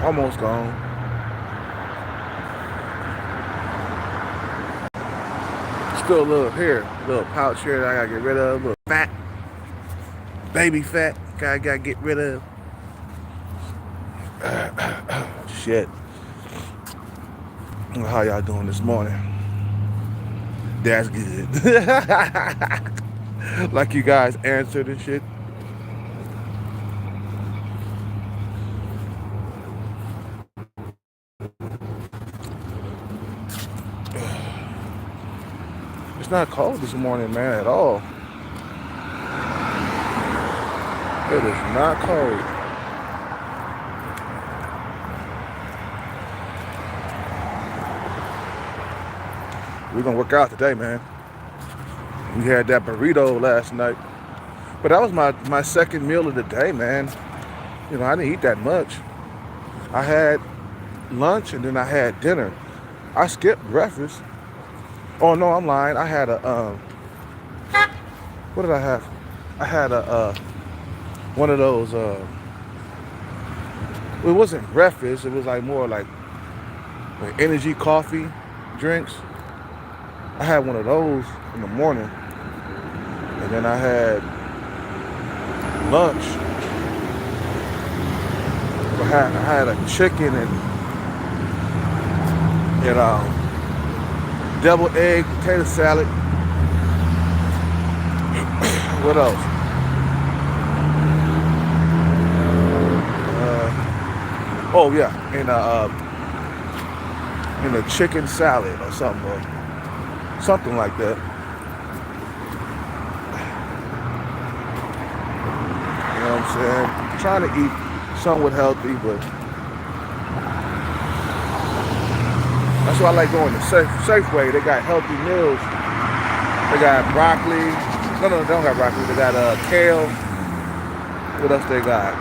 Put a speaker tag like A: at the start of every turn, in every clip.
A: Almost gone. Still a little hair, little pouch here that I gotta get rid of. Little fat, baby fat, gotta get rid of. Shit. How y'all doing this morning? That's good. Like you guys answered and shit. It's not cold this morning, man, at all. It is not cold. We're gonna work out today, man. We had that burrito last night. But that was my second meal of the day, man. You know, I didn't eat that much. I had lunch and then I had dinner. I skipped breakfast. Oh no, I'm lying. I had a what did I have? I had a one of those it wasn't breakfast, it was like more like energy coffee drinks. I had one of those in the morning. And then I had lunch. I had a chicken and double egg potato salad. What else? Oh yeah, and a chicken salad or something like that. You know what I'm saying? I'm trying to eat somewhat healthy, but that's why I like going to Safeway. They got healthy meals. They got broccoli. No, they don't got broccoli. They got kale. What else they got?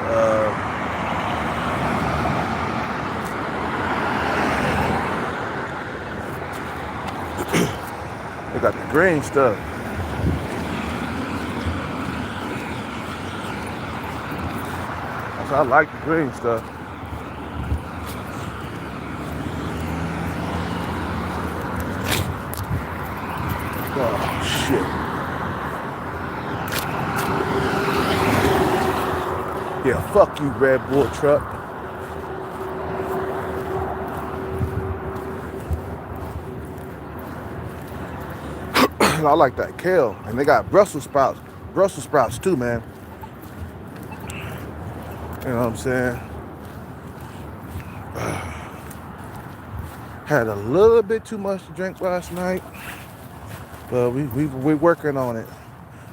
A: They got the green stuff. So I like the green stuff. Oh shit. Yeah, fuck you, Red Bull truck. I like that kale. And they got Brussels sprouts. Brussels sprouts too, man. You know what I'm saying? Had a little bit too much to drink last night, but we're working on it.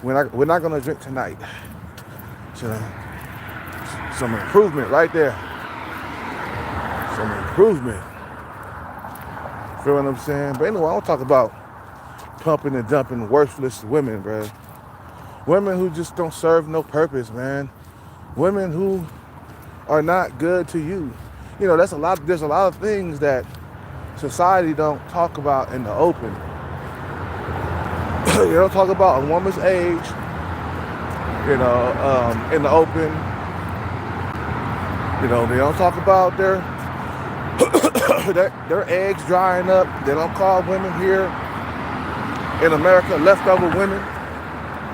A: We're not gonna drink tonight. So some improvement right there. Some improvement. Feel what I'm saying? But anyway, I want to talk about pumping and dumping worthless women, bro. Women who just don't serve no purpose, man. Women who are not good to you. You know, there's a lot of things that society don't talk about in the open. You don't talk about a woman's age, in the open. You know, they don't talk about their their eggs drying up. They don't call women here in America leftover women.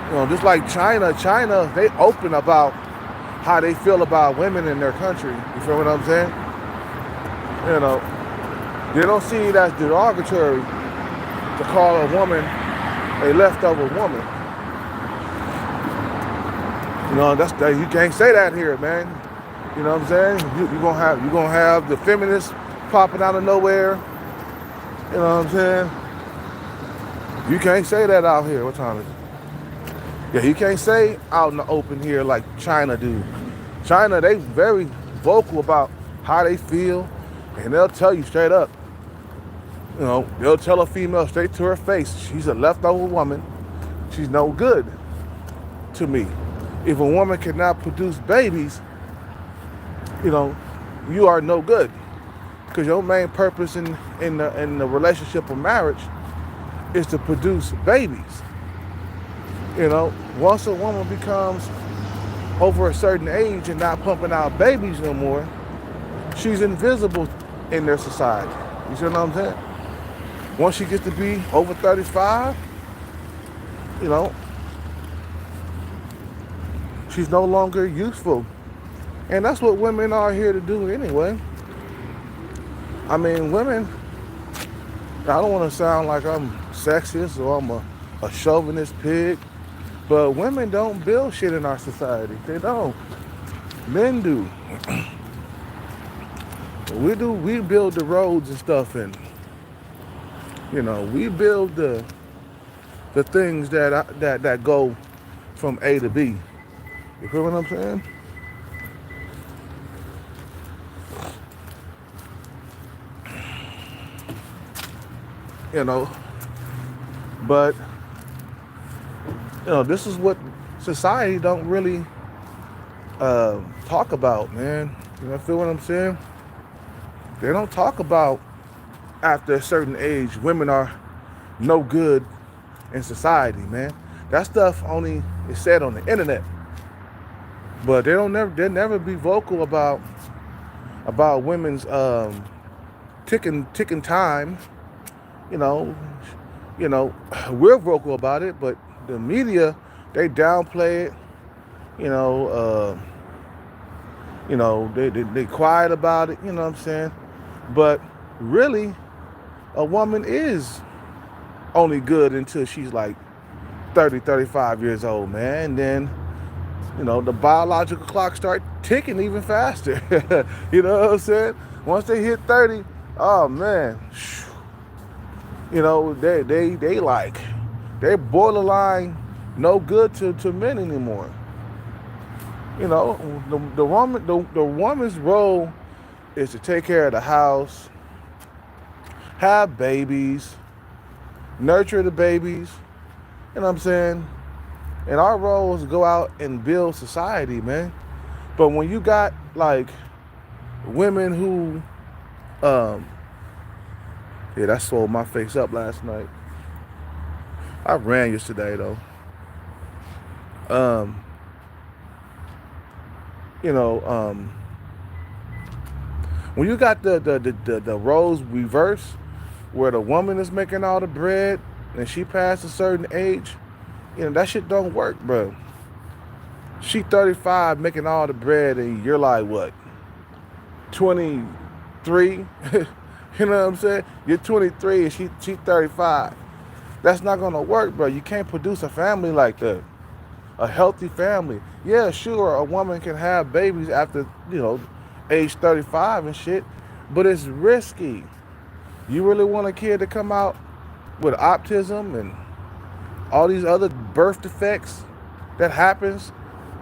A: You know, just like China, they open about how they feel about women in their country. You feel what I'm saying? You know, they don't see it as derogatory to call a woman a leftover woman. You know, you can't say that here, man. You know what I'm saying? You're gonna have the feminists popping out of nowhere. You know what I'm saying? You can't say that out here. What time is it? Yeah, you can't say out in the open here like China do. China, they very vocal about how they feel, and they'll tell you straight up. You know, they'll tell a female straight to her face, she's a leftover woman. She's no good to me. If a woman cannot produce babies, you know, you are no good. Because your main purpose in the relationship or marriage is to produce babies. You know, once a woman becomes over a certain age and not pumping out babies no more, she's invisible in their society. You see what I'm saying? Once she gets to be over 35, you know, she's no longer useful. And that's what women are here to do anyway. I mean, women, I don't want to sound like I'm sexist or I'm a chauvinist pig, but women don't build shit in our society. They don't. Men do. We build the roads and stuff, and we build the things that go from A to B. You feel what I'm saying? But this is what society don't really talk about, man. Feel what I'm saying? They don't talk about after a certain age, women are no good in society, man. That stuff only is said on the internet, but they'll never be vocal about women's ticking time. We're vocal about it, but the media, they downplay it. They quiet about it. You know what I'm saying? But really, a woman is only good until she's like 30, 35 years old, man. And then, the biological clock start ticking even faster. You know what I'm saying? Once they hit 30, oh man, they're borderline no good to men anymore. The woman's role is to take care of the house, have babies, nurture the babies. You know what I'm saying? And our role is to go out and build society, man. But when you got like women who, that swelled my face up last night. I ran yesterday though. When you got the roles reversed, where the woman is making all the bread and she passed a certain age, that shit don't work, bro. She 35 making all the bread and you're like what? 23? You know what I'm saying? You're 23 and she 35. That's not gonna work, bro. You can't produce a family like that. A healthy family. Yeah, sure, a woman can have babies after, age 35 and shit, but it's risky. You really want a kid to come out with autism and all these other birth defects that happens?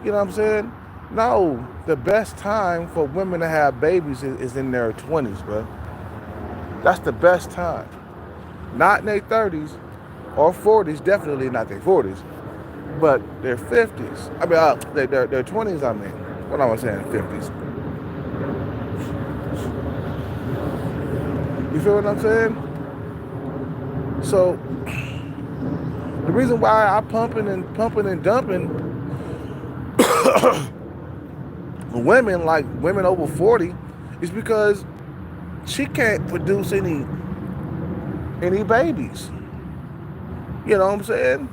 A: You know what I'm saying? No, the best time for women to have babies is in their 20s, bro. That's the best time. Not in their 30s or 40s, definitely not their 40s, but their 50s. I mean, their 20s, I mean. What am I saying, 50s? You feel what I'm saying? So, the reason why I'm pumping and dumping women, like women over 40, is because she can't produce any babies. You know what I'm saying?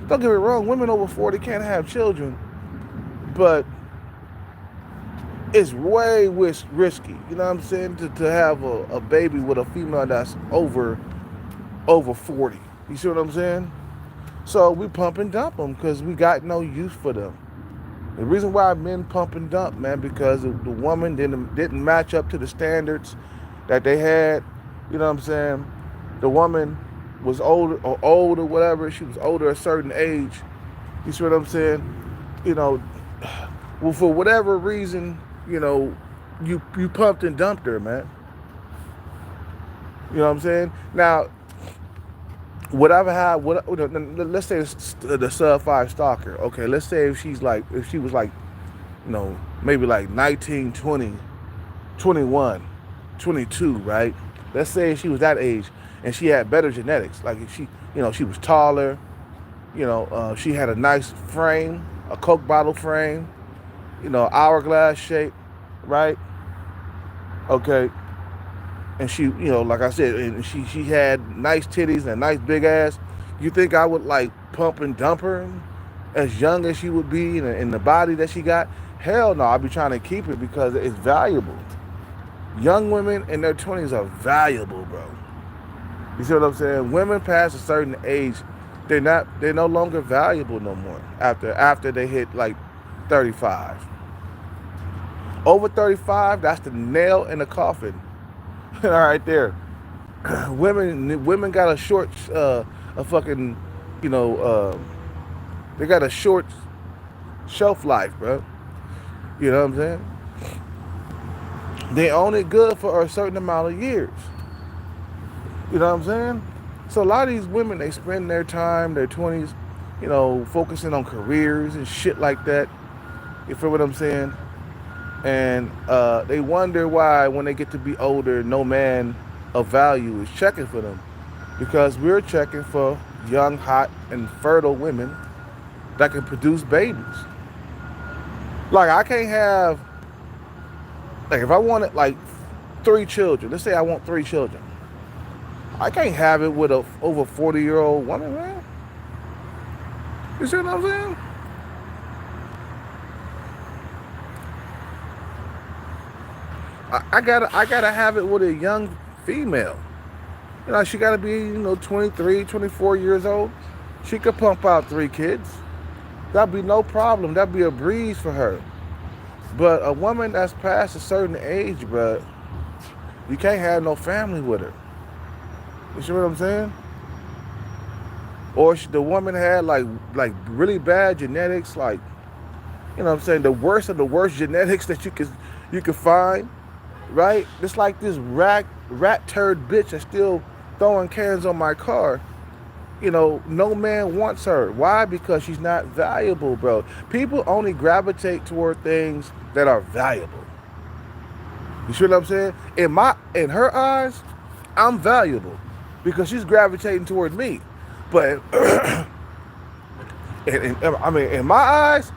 A: Don't get me wrong, women over 40 can't have children, but it's way risky, you know what I'm saying, to have a baby with a female that's over 40. You see what I'm saying? So we pump and dump them because we got no use for them. The reason why men pump and dump, man, because the woman didn't match up to the standards that they had. You know what I'm saying? The woman was old or whatever. She was older a certain age. You see what I'm saying? Well, for whatever reason, you pumped and dumped her, man. You know what I'm saying? Now, let's say the sub 5 stalker. Okay, let's say if she was like, maybe like 19, 20, 21, 22, right? Let's say she was that age and she had better genetics. Like if she was taller, she had a nice frame, a Coke bottle frame, hourglass shape, right? Okay, and she, like I said, and she had nice titties and a nice big ass. You think I would like pump and dump her as young as she would be and the body that she got? Hell no, I'd be trying to keep it because it's valuable. Young women in their 20s are valuable, bro. You see what I'm saying? Women past a certain age, they're no longer valuable no more after they hit like 35. Over 35, that's the nail in the coffin. All right there. Women got a short a fucking, you know, they got a short shelf life, bro. You know what I'm saying? They own it good for a certain amount of years. You know what I'm saying? So a lot of these women, they spend their time, their 20s, focusing on careers and shit like that. You feel what I'm saying? And they wonder why, when they get to be older, no man of value is checking for them, because we're checking for young, hot, and fertile women that can produce babies. Like I can't have, like if I wanted like 3 children, let's say I want 3 children, I can't have it with a over 40-year-old woman, man. You see what I'm saying? I gotta have it with a young female. She gotta be 23, 24 years old. She could pump out 3 kids. That'd be no problem. That'd be a breeze for her. But a woman that's past a certain age, bro, you can't have no family with her. You see what I'm saying? Or the woman had like really bad genetics, like, what I'm saying, the worst of the worst genetics that you could find, right? It's like this rat turd bitch that's still throwing cans on my car. No man wants her. Why? Because she's not valuable, bro. People only gravitate toward things that are valuable. You see what I'm saying? In her eyes, I'm valuable because she's gravitating toward me. But in my eyes,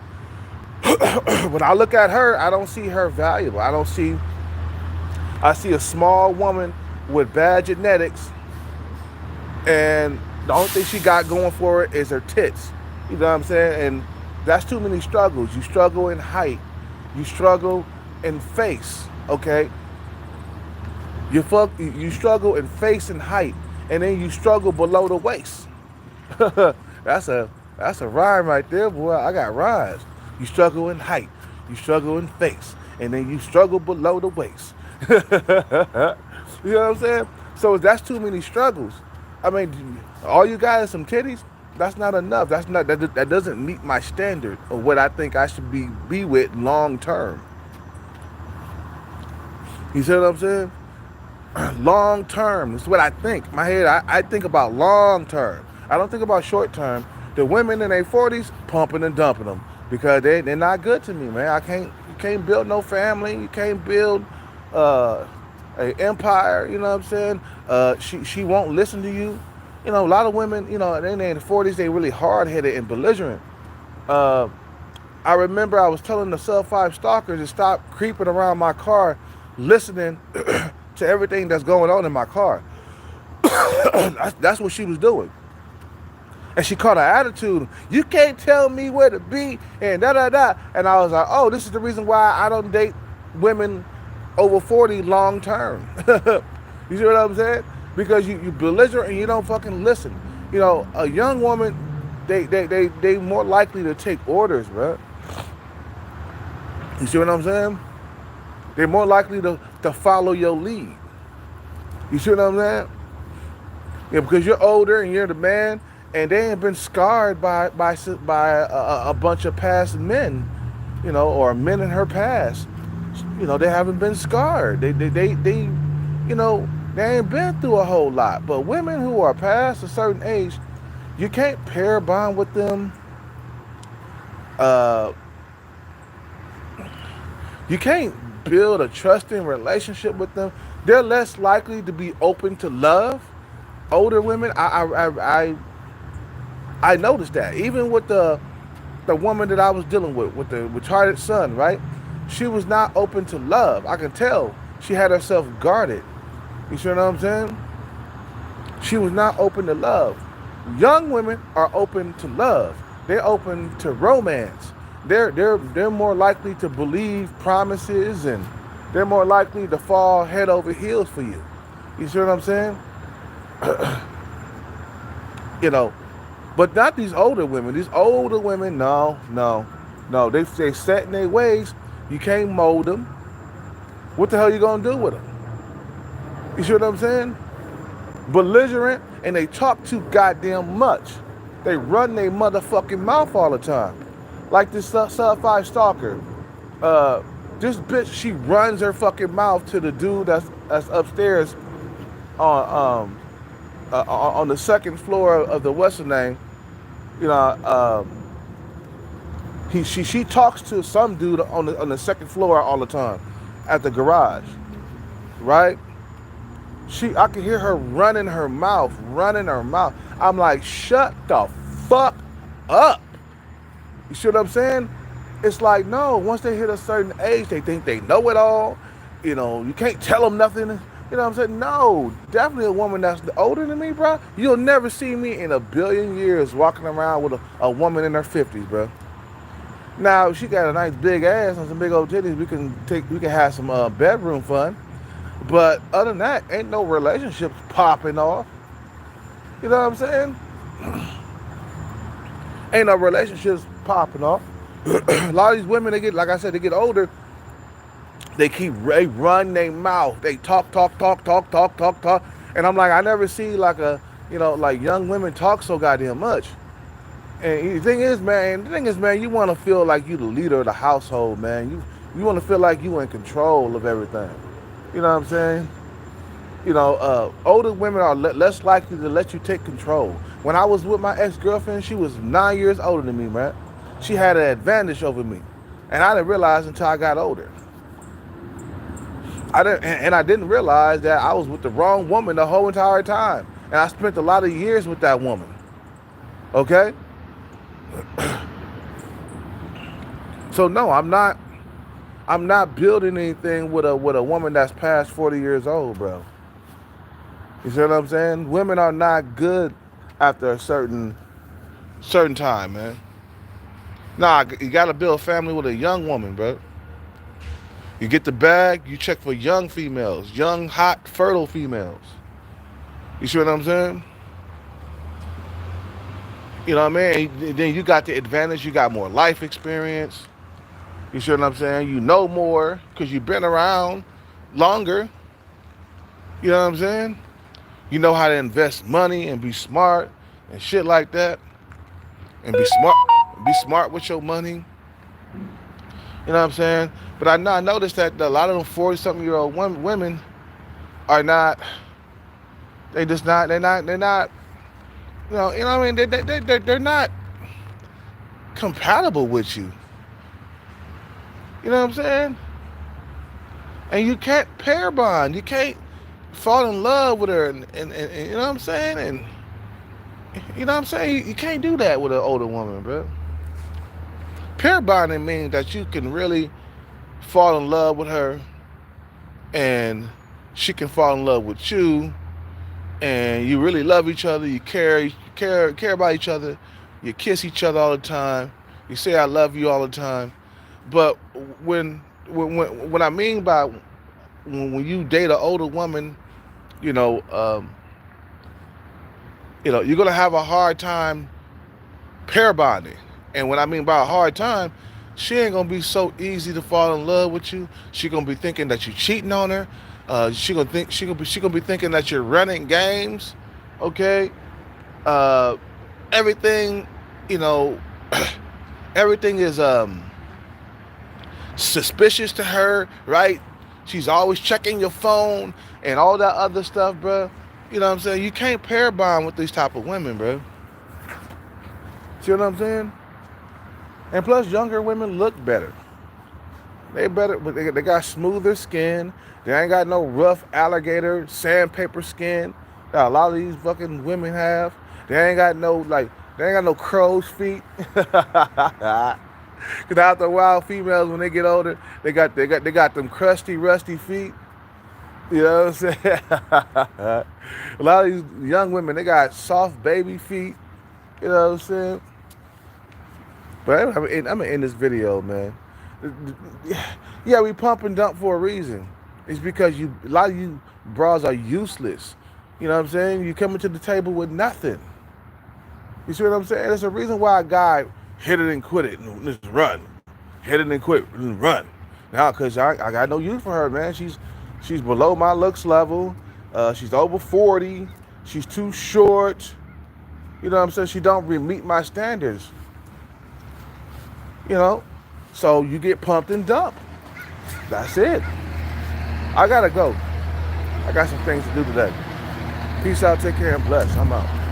A: when I look at her, I don't see her valuable. I see a small woman with bad genetics, and the only thing she got going for her is her tits. You know what I'm saying? And that's too many struggles. You struggle in height. You struggle in face, okay? You struggle in face and height, and then you struggle below the waist. that's a rhyme right there, boy. I got rhymes. You struggle in height, you struggle in face, and then you struggle below the waist. You know what I'm saying? So that's too many struggles. I mean, all you got is some titties. That's not enough. That doesn't meet my standard of what I think I should be with long term. You see what I'm saying? Long term. That's what I think. My head, I think about long term. I don't think about short term. The women in their 40s pumping and dumping them because they're not good to me, man. You can't build no family. You can't build an empire. You know what I'm saying? She won't listen to you. A lot of women, in their 40s, they really hard-headed and belligerent. I remember I was telling the sub 5 stalkers to stop creeping around my car, listening to everything that's going on in my car. That's what she was doing. And she caught an attitude. You can't tell me where to be and da-da-da. And I was like, oh, this is the reason why I don't date women over 40 long term. You see what I'm saying? Because you belligerent and you don't fucking listen. A young woman, they more likely to take orders, bro. You see what I'm saying? They're more likely to follow your lead. You see what I'm saying? Yeah, because you're older and you're the man, and they ain't been scarred by a bunch of past men, or men in her past. They haven't been scarred. They ain't been through a whole lot. But women who are past a certain age, you can't pair bond with them. You can't build a trusting relationship with them. They're less likely to be open to love. Older women, I noticed that. Even with the the woman that I was dealing with the retarded son, right? She was not open to love. I can tell she had herself guarded. You see what I'm saying? She was not open to love. Young women are open to love. They're open to romance. They're more likely to believe promises, and they're more likely to fall head over heels for you. You see what I'm saying? You know, but not these older women. These older women, no. They set in their ways. You can't mold them. What the hell you gonna do with them? You see what I'm saying? Belligerent, and they talk too goddamn much. They run their motherfucking mouth all the time. Like this sub 5 stalker. This bitch, she runs her fucking mouth to the dude that's upstairs on the second floor of the Western name. You know, she talks to some dude on the second floor all the time at the garage, right? I can hear her running her mouth. I'm like, shut the fuck up. You see what I'm saying? It's like, no, once they hit a certain age, they think they know it all. You know, you can't tell them nothing. You know what I'm saying? No, definitely a woman that's older than me, bro. You'll never see me in a billion years walking around with a woman in her 50s, bro. Now, if she got a nice big ass and some big old titties, we can have some bedroom fun. But other than that, ain't no relationships popping off. You know what I'm saying? Ain't no relationships popping off. A lot of these women, they get, like I said, they get older. They run their mouth. They talk. And I'm like, I never see like like young women talk so goddamn much. And the thing is, man, you want to feel like you the leader of the household, man. You want to feel like you in control of everything. You know what I'm saying? Older women are less likely to let you take control. When I was with my ex-girlfriend, she was 9 years older than me, man. She had an advantage over me. And I didn't realize until I got older. I didn't realize that I was with the wrong woman the whole entire time. And I spent a lot of years with that woman. Okay? So no, I'm not building anything with a woman that's past 40 years old, bro. You see what I'm saying? Women are not good after a certain time, man. Nah, you gotta build a family with a young woman, bro. You get the bag, you check for young females, young, hot, fertile females. You see what I'm saying? You know what I mean? Then you got the advantage, you got more life experience. You see what I'm saying? You know more because you've been around longer. You know what I'm saying? You know how to invest money and be smart and shit like that. And be smart with your money. You know what I'm saying? But I noticed that a lot of them 40-something-year-old women are not. They're not. You know what I mean? They're not compatible with you. You know what I'm saying? And you can't pair bond. You can't fall in love with her, and you know what I'm saying? And you know what I'm saying? You can't do that with an older woman, bro. Pair bonding means that you can really fall in love with her, and she can fall in love with you, and you really love each other. You care about each other. You kiss each other all the time. You say I love you all the time. But when I mean by when you date an older woman, you're gonna have a hard time pair bonding. And what I mean by a hard time, she ain't gonna be so easy to fall in love with you. She gonna be thinking that you're cheating on her. She gonna be thinking that you're running games. Okay, everything, everything is suspicious to her, right? She's always checking your phone and all that other stuff, bro. You know what I'm saying? You can't pair bond with these type of women, bro. See what I'm saying? And plus, younger women look better. They got smoother skin. They ain't got no rough alligator sandpaper skin that a lot of these fucking women have. They ain't got no They ain't got no crow's feet. Cause after a while, females when they get older, they got them crusty, rusty feet. You know what I'm saying? A lot of these young women, they got soft baby feet. You know what I'm saying? But I'm gonna end this video, man. Yeah, we pump and dump for a reason. It's because a lot of you bras are useless. You know what I'm saying? You coming to the table with nothing. You see what I'm saying? There's a reason why a guy hit it and quit it and just run. Hit it and quit and run. Now, because I got no use for her, man. She's below my looks level. She's over 40. She's too short. You know what I'm saying? She don't meet my standards. You know? So you get pumped and dumped. That's it. I gotta go. I got some things to do today. Peace out, take care, and bless. I'm out.